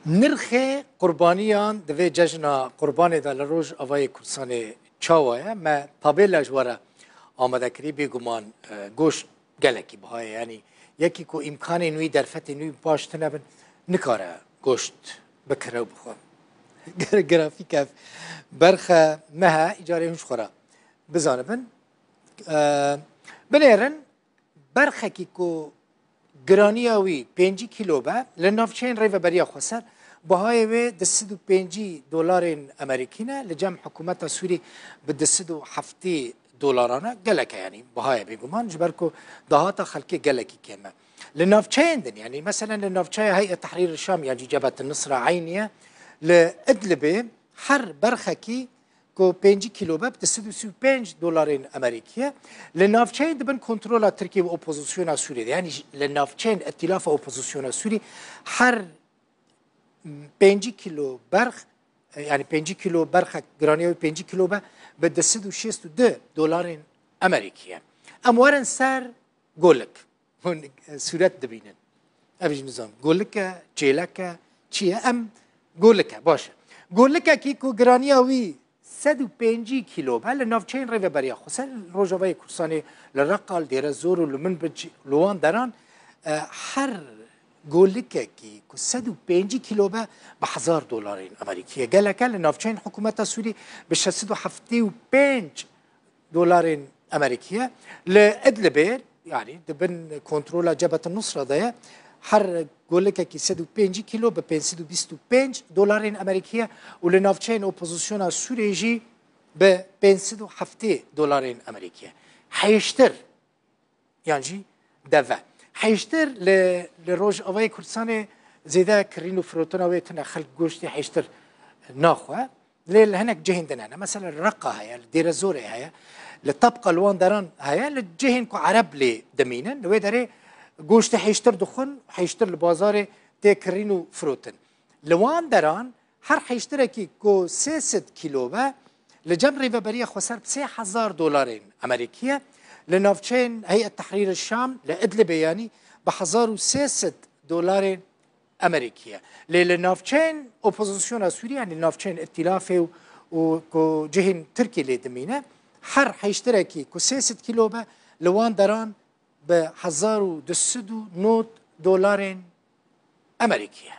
نرخ قربانیان دوی جشن قربانی در روز آوای کورسان چاوایه ما پابیل جواره آمده کری بگمان گوشت گلکی بهای یعنی یکی که امکان نوی در فت نوی باشت نبن نکاره گوشت بکره و بخوام گرافیک برخه مها اجاره هنش خورا بزانه بن بنیرن برخه کی که گرانیاوی 5 کیلو به لنافچین ریو بریا خسر بهای و $205 امریکی نه لجمع حکومت سوری به $270 گلکه یعنی بهای بگمان جبرکو دهات خلقی گلکی کمه لنافچین دن یعنی مثلا لنافچه هيئة تحرير الشام يعني جبهة النصرة عينية لإدلب هر برخكي کو 5 کیلو به $235 امریکیه لنافچین دبن کنترل ترکیه و اپوزیسیون سوری یعنی لنافچین ائتلاف اپوزیسیون سوری هر 5 کیلو برخ يعني 5 کیلو برخ گرانیوی 5 کیلو به $262 امریکیه اموارن سر گولک هون صورت دبینن ابيج نظام گولک چیلک چیه ام گولک باشه گولک کی کو گرانیوی 105 کیلو بله نافچین ریو بریا خسر روجاوی کورسانی لرقال دیر زور و لمنبج لوان دران هر گولکه کی کو 105 کیلو به $1000 امریکیه گلکه لنافچین حکومت سوری به $675 امریکیه لادلب يعني دبن كنترولا جبهة النصرة ده هر گولکه کی 105 کیلو به $525 امریکیه و لنافچین اپوزیسیون سوریجی به $507 امریکیه حیشتر یعنی دوه حیشتر لروج آوای کردستان زیده کرین و فروتون آوای تنه خلق گوشتی حیشتر ناخوه لیل هناك جهن دنانا مثلا الرقة هيا الدير الزوري هيا لطبقة الوان دران هيا للجهن كو عرب لي دمينا لوي داري گوشت حیشتر دخون حیشتر لبازار تکرینو فروتن لوان دران هر حیشتر کی کو 300 کیلو و لجمع و بریا خسر $3000 امریکیه لنافچین هيئة تحرير الشام لادلب يعني $1300 امریکیه لنافچین اپوزیسیون سوریه يعني نافچین ائتلاف و کو جهن ترکی لدمینه هر حیشتر کی کو 300 کیلو و لوان دران به $1209 امریکیه